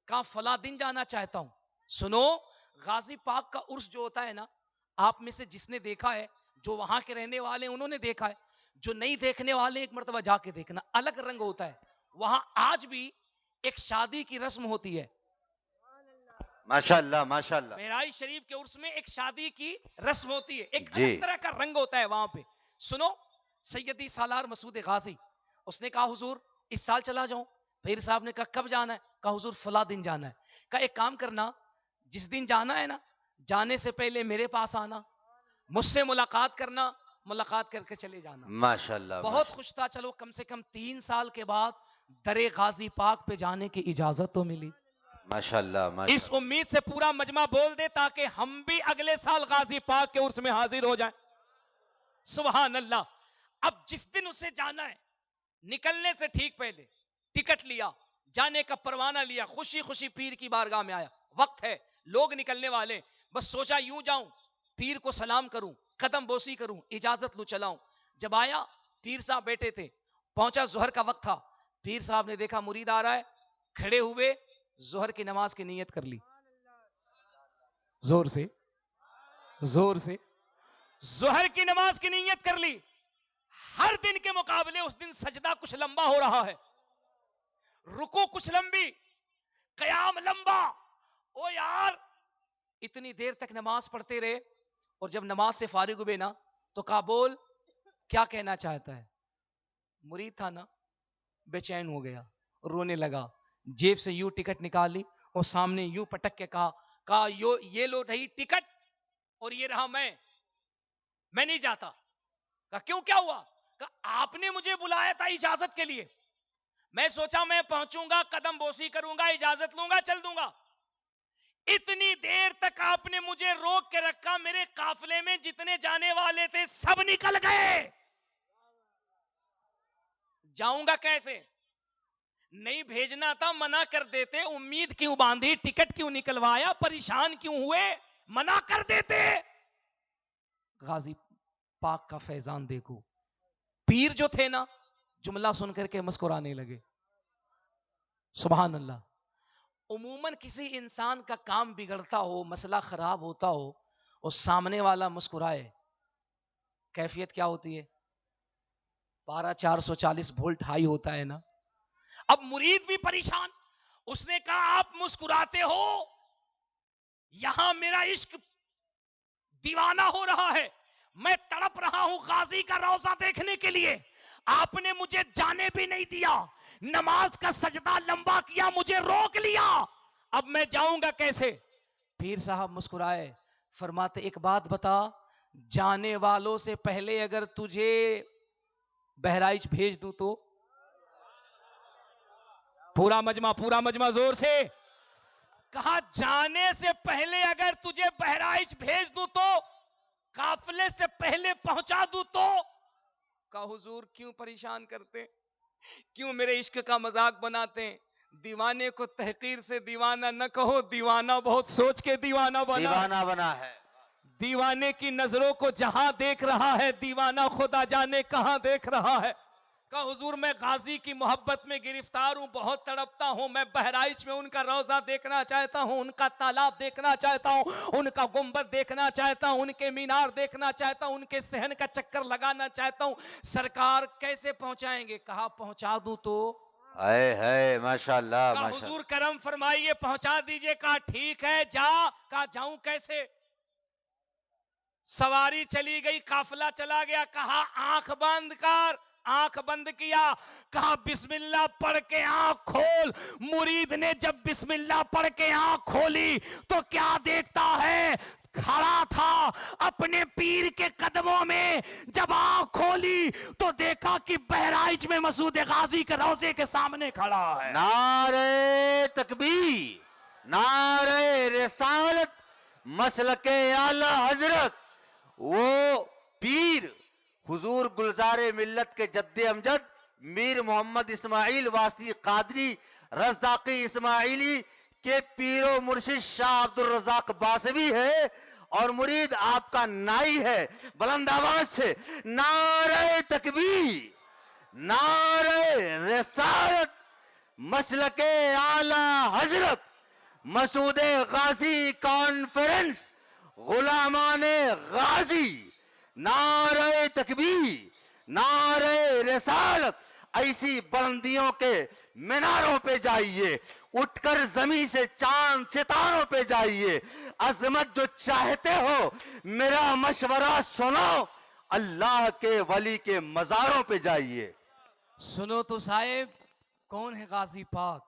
कहा फला दिन जाना चाहता हूं। सुनो, गाजी पाक का उर्स जो होता है ना, आप में से जिसने देखा है, जो वहां के रहने वाले उन्होंने देखा है, जो नहीं देखने वाले एक मर्तबा जाके देखना, अलग रंग होता है। वहां आज भी एक शादी की रस्म होती है। माशाअल्लाह माशाअल्लाह। बहराइच शरीफ के उर्स में एक शादी की रस्म होती है, एक जी। अलग तरह का रंग होता है वहां पे। सुनो, सैयदी सालार मसूद गाजी, उसने कहा हुजूर इस साल चला जाऊं। पीर साहब ने कहा कब जाना है? कहा हुजूर फला दिन जाना है। कहा एक काम करना, जिस दिन जाना है ना, जाने से पहले मेरे पास आना, मुझसे मुलाकात करना, मुलाकात करके चले जाना। माशाअल्लाह। बहुत खुश था। चलो कम से कम 3 साल के बाद दरे गाजी पाक पे जाने की इजाजत तो मिली। माशाअल्लाह माशाअल्लाह। इस उम्मीद से पूरा मजमा बोल दे ताकि हम भी अगले साल गाजी पाक के उर्स में हाजिर हो जाएं। सुभान अल्लाह। अब जिस दिन उसे जाना है, निकलने से ठीक पहले टिकट लिया, जाने का परवाना लिया, खुशी खुशी पीर की बारगाह में आया। वक्त है, लोग निकलने वाले, बस सोचा यूं जाऊं, पीर को सलाम करूं, कदम बोसी करूं, इजाजत लूं, चलाऊं। जब आया, पीर साहब बैठे थे, पहुंचा, जोहर का वक्त था। पीर साहब ने देखा मुरीद आ रहा है, खड़े हुए जोहर की नमाज की नीयत कर ली। जोर से जोहर की नमाज की नीयत कर ली। हर दिन के मुकाबले उस दिन सजदा कुछ लंबा हो रहा है, रुकू कुछ लंबी, कयाम लंबा। ओ यार, इतनी देर तक नमाज पढ़ते रहे, और जब नमाज से फारिग हुए ना, तो कहा बोल क्या कहना चाहता है? मुरीद था ना, बेचैन हो गया, रोने लगा, जेब से यूं टिकट निकाली और सामने यूं पटक के कहा ये लो रही टिकट और ये रहा मैं नहीं जाता। कहा क्यों, क्या हुआ? कहा आपने मुझे बुलाया था इजाजत के लिए, मैं सोचा मैं पहुंचूंगा, कदम बोसी करूंगा, इजाजत लूंगा, चल दूंगा। इतनी देर तक आपने मुझे रोक के रखा, मेरे काफले में जितने जाने वाले थे सब निकल गए, जाऊंगा कैसे? नहीं भेजना था, मना कर देते, उम्मीद क्यों बांधी, टिकट क्यों निकलवाया, परेशान क्यों हुए, मना कर देते। गाजी पाक का फैजान देखो, पीर जो थे ना, जुमला सुनकर के मुस्कुराने लगे। सुभान अल्लाह। उमूमन किसी इंसान का काम बिगड़ता हो, मसला खराब होता हो और सामने वाला मुस्कुराए, कैफियत क्या होती है? पारा 440 वोल्ट हाई होता है ना। अब मुरीद भी परेशान, उसने कहा आप मुस्कुराते हो, यहां मेरा इश्क दीवाना हो रहा है, मैं तड़प रहा हूं गाजी का रोजा देखने के लिए, आपने मुझे जाने भी नहीं दिया, नमाज का सजदा लंबा किया, मुझे रोक लिया, अब मैं जाऊंगा कैसे? पीर साहब मुस्कुराए, फरमाते एक बात बता, जाने वालों से पहले अगर तुझे बहराइच भेज दूं तो? पूरा मजमा जोर से कहा, जाने से पहले अगर तुझे बहराइच भेज दूं तो, काफले से पहले पहुंचा दूं तो? कहा हुजूर क्यों परेशान करते, क्यों मेरे इश्क का मजाक बनाते हैं? दीवाने को तहकीर से दीवाना न कहो, दीवाना बहुत सोच के दीवाना बना है। दीवाने की नजरों को जहां देख रहा है, दीवाना खुदा जाने कहां देख रहा है। कहा हुजूर मैं गाजी की मोहब्बत में गिरफ्तार हूं, बहुत तड़पता हूं, मैं बहराइच में उनका रोजा देखना चाहता हूं, उनका तालाब देखना चाहता हूं, उनका गुंबद देखना चाहता हूं, उनके मीनार देखना चाहता हूं, उनके सहन का चक्कर लगाना चाहता हूं, सरकार कैसे पहुंचाएंगे? कहा पहुंचा दूं तो? है माशाल्लाह, कहा हुजूर करम फरमाइए, पहुंचा दीजिए। कहा ठीक है जा। कहा जाऊं कैसे? सवारी चली गई, काफिला चला गया, कहा आंख बंद कर, आंख बंद किया, कहा बिस्मिल्लाह पढ़ के आंख खोल। मुरीद ने जब बिस्मिल्लाह पढ़ के आंख खोली तो क्या देखता है, खड़ा था अपने पीर के कदमों में। जब आंख खोली तो देखा कि बहराइच में मसूद गाजी के रोजे के सामने खड़ा है। नारे तकबीर, नारे रिसालत, मसलके आला हजरत, वो पीर हुजूर गुलजारे मिल्लत के जद्दे अमजद मीर मोहम्मद इस्माइल वासी कादरी रज़ाक़ी इस्माइली के पीरो मुर्शिद शाह अब्दुल रज़ाक बासवी है और मुरीद आपका नाई है। बुलंद आवाज से नारे तकबीर, नारे रिसालत, मसलके आला हजरत, मसूदे गाजी कॉन्फ्रेंस, गुलामाने गाजी, नारे तकबीर, नारे रिसालत। ऐसी बुलंदियों के मीनारों पे जाइए, उठकर जमीन से चांद सितारों पे जाइए, अजमत जो चाहते हो मेरा मशवरा सुनो, अल्लाह के वली के मजारों पे जाइए। सुनो तो साहिब, कौन है गाजी पाक?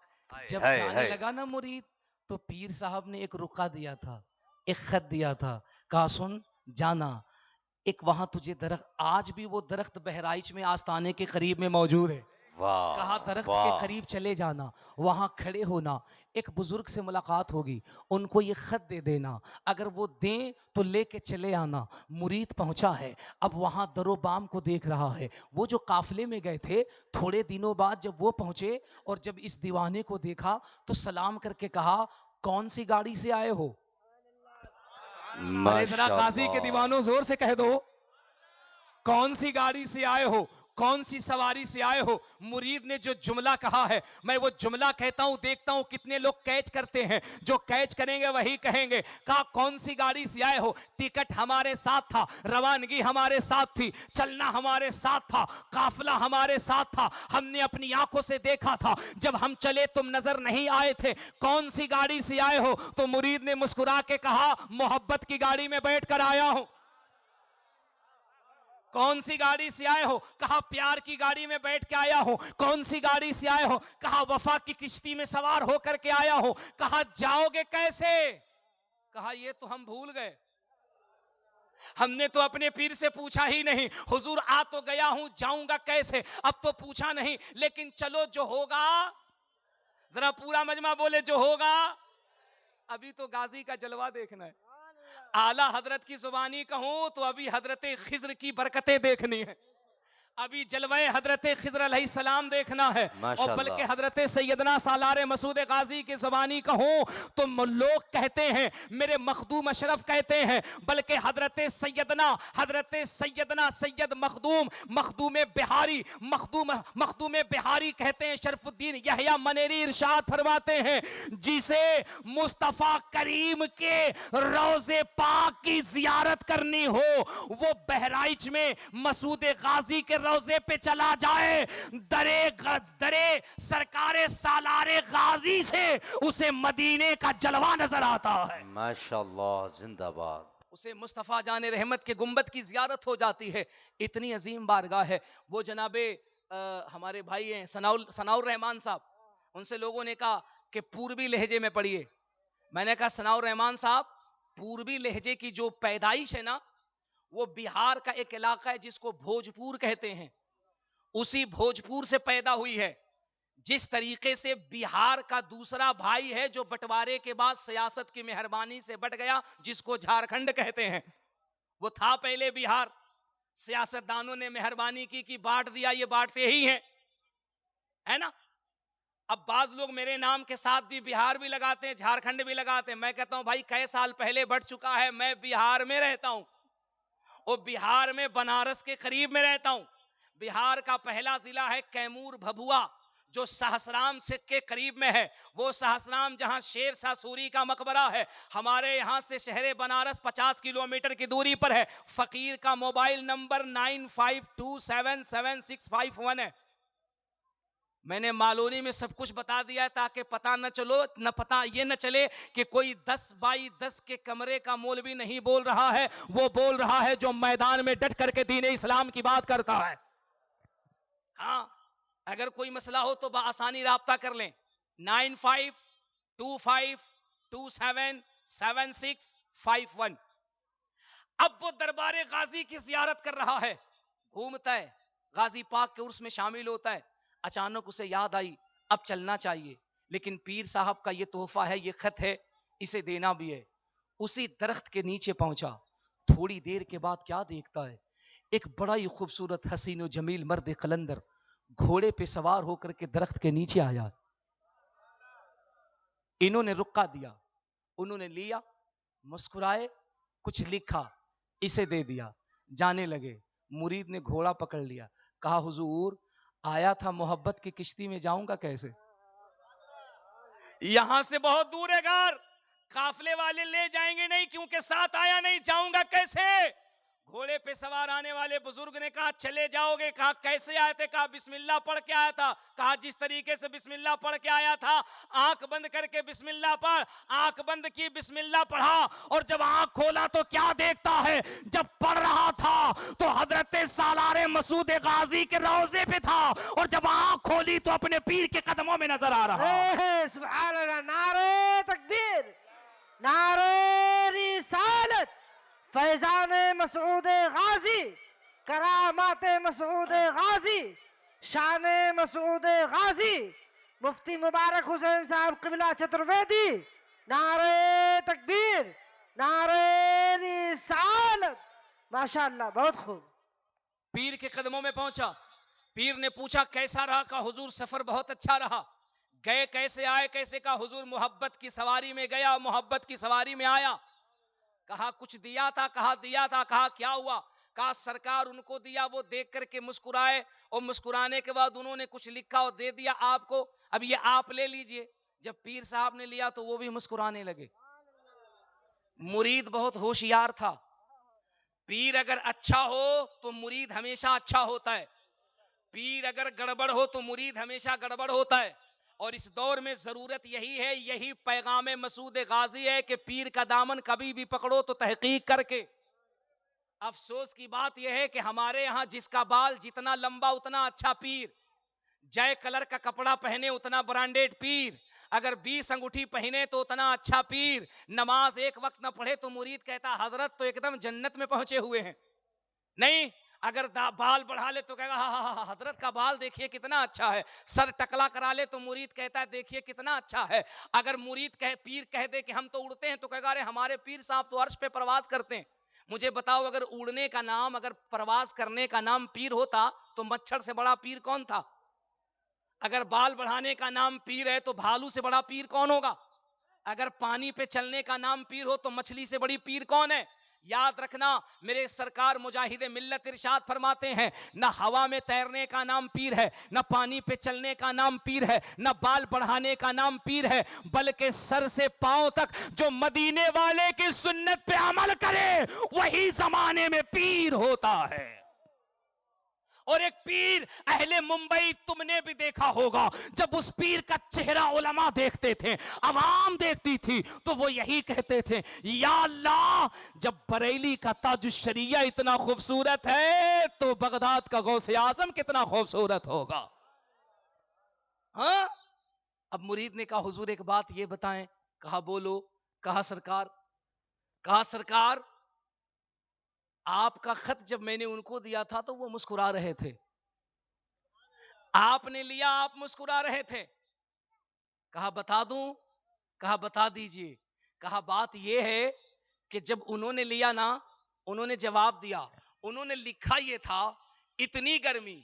जब जाने लगा ना मुरीद, तो पीर साहब ने एक रुका दिया था, एक खत दिया था, कहा सुन जाना, एक वहां तुझे दरख्त, आज भी वो दरख्त बहराइच में आस्ताने के करीब में मौजूद है। कहा दरख्त के करीब चले जाना, वहां खड़े होना, एक बुजुर्ग से मुलाकात होगी, उनको ये खत दे देना, अगर वो दें तो लेके चले आना। मुरीद पहुंचा है, अब वहां दरोबाम को देख रहा है। वो जो काफिले में गए थे, थोड़े दिनों बाद जब वो पहुंचे और जब इस दीवाने को देखा तो सलाम करके कहा कौन सी गाड़ी से आए हो? अरे जरा गाजी के दीवानों जोर से कह दो, कौन सी गाड़ी से आए हो, कौन सी सवारी से आए हो? मुरीद ने जो जुमला कहा है, मैं वो जुमला कहता हूं, देखता हूं कितने लोग कैच करते हैं, जो कैच करेंगे वही कहेंगे। कहा कौन सी गाड़ी से आए हो? टिकट हमारे साथ था, रवानगी हमारे साथ थी, चलना हमारे साथ था, काफिला हमारे साथ था, हमने अपनी आंखों से देखा था, जब हम चले तुम नजर नहीं आए थे, कौन सी गाड़ी से आए हो? तो मुरीद ने मुस्कुरा के कहा मोहब्बत की गाड़ी में बैठकर आया हूं। कौन सी गाड़ी से आए हो? कहा प्यार की गाड़ी में बैठ के आया हूं। कौन सी गाड़ी से आए हो? कहा वफा की किश्ती में सवार होकर के आया हूं। कहा जाओगे कैसे? कहा ये तो हम भूल गए, हमने तो अपने पीर से पूछा ही नहीं। हुजूर आ तो गया हूं, जाऊंगा कैसे? अब तो पूछा नहीं, लेकिन चलो जो होगा, जरा पूरा मजमा बोले जो होगा अभी तो गाजी का जलवा देखना है। आला हजरत की जुबानी कहूं तो अभी हजरत खिज्र की बरकतें देखनी है, अभी जलवे हजरत खिज्र अलैहिस्सलाम देखना है। और माशाअल्लाह। बल्कि हजरत सैयदना सालार मसूद गाजी की ज़बानी कहूं तो लोग कहते हैं, मेरे मखदूम अशरफ कहते हैं, बल्कि हजरत सैयदना सैयद मखदूम बिहारी कहते हैं, शरफुद्दीन यहया मनेरी इरशाद फरमाते हैं, जिसे मुस्तफ़ा करीम के रोज़े पाक की जियारत करनी हो वो बहराइच में मसूद गाजी के रोजे पे चला जाए, दरे सरकारे सालारे गाजी से उसे मदीने का जलवा नजर आता है। माशाअल्लाह, जिंदाबाद। उसे मुस्तफ़ा जाने रहमत के गुंबद की जियारत हो जाती है। इतनी अजीम बारगाह है। वो जनाबे हमारे भाई हैं सनाउर रहमान साहब, उनसे लोगों ने कहा कि पूर्वी लहजे में पढ़िए। मैंने कहा सनाउर रहमान साहब, पूर्वी लहजे की जो पैदाइश है ना, वो बिहार का एक इलाका है जिसको भोजपुर कहते हैं, उसी भोजपुर से पैदा हुई है। जिस तरीके से बिहार का दूसरा भाई है जो बंटवारे के बाद सियासत की मेहरबानी से बट गया, जिसको झारखंड कहते हैं, वो था पहले बिहार। सियासतदानों ने मेहरबानी की कि बांट दिया, ये बांटते ही हैं, है ना। अब बाज लोग मेरे नाम के साथ भी बिहार भी लगाते हैं, झारखंड भी लगाते हैं। मैं कहता हूं भाई कई साल पहले बढ़ चुका है, मैं बिहार में रहता हूं और बिहार में बनारस के करीब में रहता हूं। बिहार का पहला जिला है कैमूर भभुआ, जो सहसराम से के करीब में है। वो सहसराम जहां शेर शाह सूरी का मकबरा है, हमारे यहां से शहर बनारस 50 किलोमीटर की दूरी पर है। फकीर का मोबाइल नंबर 95277651 है। मैंने मालूनी में सब कुछ बता दिया है ताकि पता न ये न चले कि कोई 10 बाई 10 के कमरे का मौलवी नहीं बोल रहा है। वो बोल रहा है जो मैदान में डट करके दीन इस्लाम की बात करता है। हाँ, अगर कोई मसला हो तो आसानी राब्ता कर लें, 9525277651। अब वो दरबारे गाजी की जियारत कर रहा है, घूमता है, गाजी पाक के उर्स में शामिल होता है। अचानक उसे याद आई अब चलना चाहिए, लेकिन पीर साहब का ये तोहफा है, ये खत है, इसे देना भी है। उसी दरख्त के नीचे पहुंचा। थोड़ी देर के बाद क्या देखता है, एक बड़ा ही खूबसूरत हसीन और जमील मर्द कलंदर घोड़े पे सवार होकर के दरख्त के नीचे आया। इन्होंने रुक्का दिया, उन्होंने लिया, मुस्कुराए, कुछ लिखा, इसे दे दिया, जाने लगे। मुरीद ने घोड़ा पकड़ लिया, कहा हुजूर आया था मोहब्बत की किश्ती में, जाऊंगा कैसे? यहां से बहुत दूर है घर, काफले वाले ले जाएंगे नहीं क्योंकि साथ आया नहीं, जाऊंगा कैसे? घोड़े पे सवार आने वाले बुजुर्ग ने कहा चले जाओगे? कहा कैसे आए थे? कहा बिस्मिल्लाह पढ़ के आया था। कहा जिस तरीके से बिस्मिल्लाह पढ़ के आया था, आंख बंद करके बिस्मिल्लाह पढ़। आंख बंद की, बिस्मिल्लाह पढ़ा, और जब आंख खोला तो क्या देखता है, जब पढ़ रहा था तो हजरत सालारे मसूद गाजी के रोजे पे था, और जब आंख खोली तो अपने पीर के कदमों में नजर आ रहा। सुभान अल्लाह, नारे तकबीर, नारे रिसालत, फैजान मसूद गाजी, करामात मसूद गाजी, शान मसूद गाजी, मुफ्ती मुबारक हुसैन साहब क़िबला चतुर्वेदी, नारे तकबीर, नारे रिसालत। माशाअल्लाह, बहुत खूब। पीर के कदमों में पहुंचा। पीर ने पूछा कैसा रहा? का हुजूर सफर बहुत अच्छा रहा। गए कैसे, आए कैसे? का हुजूर मोहब्बत की सवारी में गया, मोहब्बत की सवारी में आया। कहा कुछ दिया था? कहा दिया था। कहा क्या हुआ? कहा सरकार उनको दिया, वो देख करके मुस्कुराए, और मुस्कुराने के बाद उन्होंने कुछ लिखा और दे दिया आपको, अब ये आप ले लीजिए। जब पीर साहब ने लिया तो वो भी मुस्कुराने लगे। मुरीद बहुत होशियार था। पीर अगर अच्छा हो तो मुरीद हमेशा अच्छा होता है, पीर अगर गड़बड़ हो तो मुरीद हमेशा गड़बड़ होता है। और इस दौर में जरूरत यही है, यही पैगाम मसूद गाजी है कि पीर का दामन कभी भी पकड़ो तो तहकीक करके। अफसोस की बात यह है कि हमारे यहाँ जिसका बाल जितना लंबा उतना अच्छा पीर, जय कलर का कपड़ा पहने उतना ब्रांडेड पीर, अगर 20 अंगूठी पहने तो उतना अच्छा पीर, नमाज एक वक्त न पढ़े तो मुरीद कहता हजरत तो एकदम जन्नत में पहुंचे हुए हैं। नहीं, अगर बाल बढ़ा ले तो कहेगा हा हजरत का बाल देखिए कितना अच्छा है। सर टकला करा ले तो मुरीद कहता है देखिए कितना अच्छा है। अगर मुरीद कहे, पीर कह दे कि हम तो उड़ते हैं, तो कहेगा अरे हमारे पीर साहब तो अर्श पे प्रवास करते हैं। मुझे बताओ, अगर उड़ने का नाम, अगर प्रवास करने का नाम पीर होता तो मच्छर से बड़ा पीर कौन था? अगर बाल बढ़ाने का नाम पीर है तो भालू से बड़ा पीर कौन होगा? अगर पानी पे चलने का नाम पीर हो तो मछली से बड़ी पीर कौन है? याद रखना, मेरे सरकार मुजाहिद मिल्लत इरशाद फरमाते हैं, ना हवा में तैरने का नाम पीर है, ना पानी पे चलने का नाम पीर है, ना बाल बढ़ाने का नाम पीर है, बल्कि सर से पांव तक जो मदीने वाले की सुन्नत पे अमल करे वही जमाने में पीर होता है। और एक पीर अहले मुंबई तुमने भी देखा होगा, जब उस पीर का चेहरा उलमा देखते थे, अवाम देखती थी, तो वो यही कहते थे, या अल्लाह, जब बरेली का ताजुश्शरिया इतना खूबसूरत है तो बगदाद का गौसे आजम कितना खूबसूरत होगा। हाँ, अब मुरीद ने कहा हुजूर एक बात ये बताएं। कहा बोलो। कहा सरकार आपका खत जब मैंने उनको दिया था तो वो मुस्कुरा रहे थे, आपने लिया आप मुस्कुरा रहे थे। कहा बता दूं? कहा बता दीजिए। कहा बात ये है कि जब उन्होंने लिया ना, उन्होंने जवाब दिया, उन्होंने लिखा ये था, इतनी गर्मी,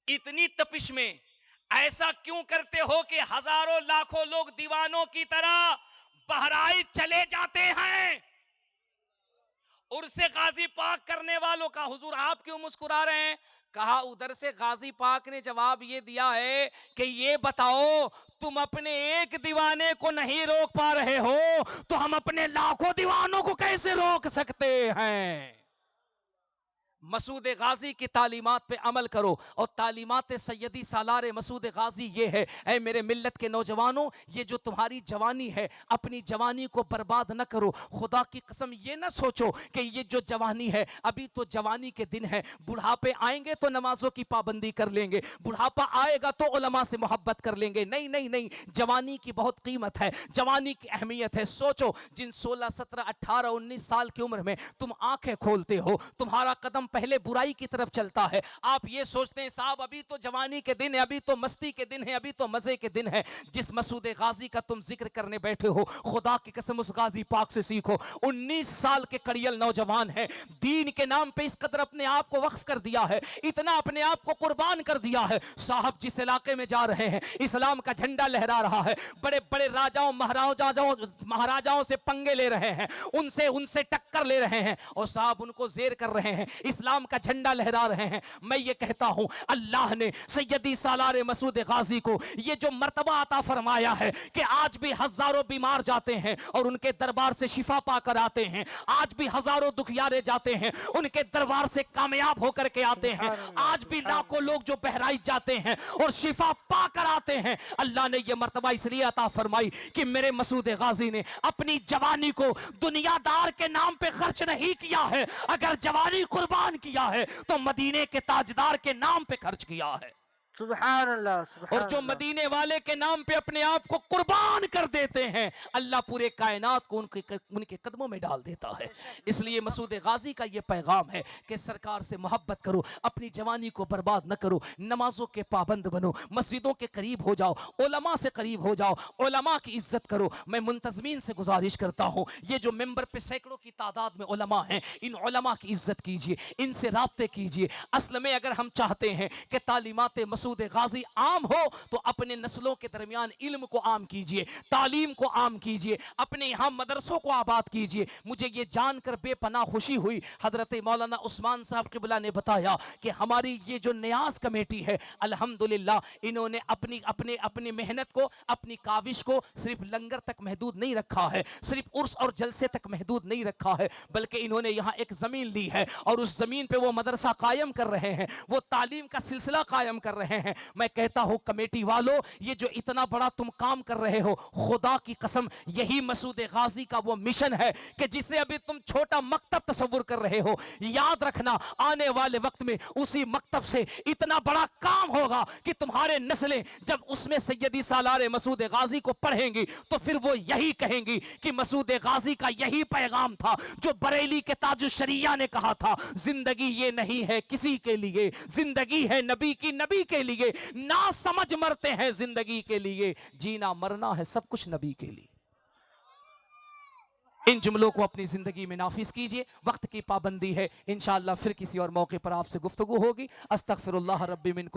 इतनी तपिश में ऐसा क्यों करते हो कि हजारों लाखों लोग दीवानों की तरह बहराइच चले जाते हैं। उर्से गाजी पाक करने वालों का हुजूर आप क्यों मुस्कुरा रहे हैं? कहा उधर से गाजी पाक ने जवाब ये दिया है कि ये बताओ, तुम अपने एक दीवाने को नहीं रोक पा रहे हो तो हम अपने लाखों दीवानों को कैसे रोक सकते हैं। मसूद गाजी की तालीमात पे अमल करो, और तालीमात सैयदी सालार मसूद गाजी ये है, ऐ मेरे मिल्लत के नौजवानों, ये जो तुम्हारी जवानी है, अपनी जवानी को बर्बाद न करो। खुदा की कसम ये ना सोचो कि ये जो जवानी है, अभी तो जवानी के दिन है, बुढ़ापे आएंगे तो नमाजों की पाबंदी कर लेंगे, बुढ़ापा आएगा तो उलमा से मोहब्बत कर लेंगे। नहीं नहीं नहीं, जवानी की बहुत कीमत है, जवानी की अहमियत है। सोचो, जिन 16, 17, 18, 19 साल की उम्र में तुम आंखें खोलते हो, तुम्हारा कदम पहले बुराई की तरफ चलता है। आप ये सोचते हैं साहब अभी तो जवानी के दिन है, अभी तो मस्ती के दिन है, अभी तो मजे के दिन है। जिस मसूद गाजी का तुम जिक्र करने बैठे हो, खुदा की कसम उस गाजी पाक से सीखो। 19 साल के कड़ियल नौजवान है, दीन के नाम पे इस कदर अपने आप को वक्फ कर दिया है, इतना अपने आप को कुर्बान कर दिया है। साहब जिस इलाके में जा रहे हैं, इस्लाम का झंडा लहरा रहा है, बड़े बड़े राजाओं महाराजाओं से पंगे ले रहे हैं, उनसे टक्कर ले रहे हैं, और साहब उनको जेर कर रहे हैं, इस्लाम का झंडा लहरा रहे हैं। मैं ये कहता हूं, अल्लाह ने सैयदी सालार मसूद गाजी को ये जो मर्तबा अता फरमाया है कि आज भी हजारों बीमार जाते हैं और उनके दरबार से शिफा पाकर आते हैं, आज भी हजारों दुखियारे जाते हैं, उनके दरबार से कामयाब होकर के आते हैं, आज भी लाखों लोग जो बहराइच जाते हैं और शिफा पाकर आते हैं। अल्लाह ने ये मर्तबा इसलिए अता फरमाई कि मेरे मसूद गाजी ने अपनी जवानी को दुनियादार के नाम पे खर्च नहीं किया है, अगर जवानी कुर्बान किया है तो मदीने के ताजदार के नाम पे खर्च किया है। सुभान अल्लाह, सुभान और जो अल्लाह। मदीने वाले के नाम पे अपने आप को कुर्बान कर देते हैं, अल्लाह पूरे कायनात को उनके कदमों में डाल देता है। इसलिए मसूद गाजी का ये पैगाम है कि सरकार से मोहब्बत करो, अपनी जवानी को बर्बाद न करो, नमाजों के पाबंद बनो, मस्जिदों के करीब हो जाओ, उलमा से करीब हो जाओ, उलमा की इज्जत करो। मैं मुंतजमीन से गुजारिश करता हूँ, ये जो मेंबर पे सैकड़ों की तादाद में उलमा हैं, इन उलमा की इज्जत कीजिए, इनसे राब्ते कीजिए। असल में अगर हम चाहते हैं कि तालीमात मसूद गाजी आम हो तो अपने नस्लों के दरमियान इल्म को आम कीजिए, तालीम को आम कीजिए, अपने यहाँ मदरसों को आबाद कीजिए। मुझे ये जानकर बेपनाह खुशी हुई, हजरत मौलाना उस्मान साहब क़िबला ने बताया कि हमारी ये जो नियाज कमेटी है, अल्हम्दुलिल्लाह इन्होंने अपनी मेहनत को, अपनी काविश को सिर्फ लंगर तक महदूद नहीं रखा है, सिर्फ उर्स और जलसे तक महदूद नहीं रखा है, बल्कि इन्होंने यहाँ एक ज़मीन ली है और उस ज़मीन पे वो मदरसा कायम कर रहे हैं, वो तालीम का सिलसिला कायम कर रहे हैं। रहे हैं। मैं कहता हूं कमेटी वालों, ये जो इतना बड़ा तुम काम कर रहे हो, खुदा की कसम यही मसूद गाजी का वो मिशन है कि जिसे अभी तुम छोटा मकतब तस्वुर कर रहे हो, याद रखना आने वाले वक्त में उसी मकतब से इतना बड़ा काम होगा कि तुम्हारे नस्लें जब उसमें सैयदी सालार मसूद गाजी को पढ़ेंगी तो फिर वो यही कहेंगी कि मसूद गाजी का यही पैगाम था जो बरेली के ताजुश शरिया ने कहा था, जिंदगी ये नहीं है किसी के लिए, जिंदगी है नबी की, नबी के लिए। ना समझ मरते हैं जिंदगी के लिए, जीना मरना है सब कुछ नबी के लिए। इन जुमलों को अपनी जिंदगी में नाफिज कीजिए। वक्त की पाबंदी है, इंशाअल्लाह फिर किसी और मौके पर आपसे गुफ्तगू होगी। अस्तगफिरुल्लाह रब्बी मिन कुल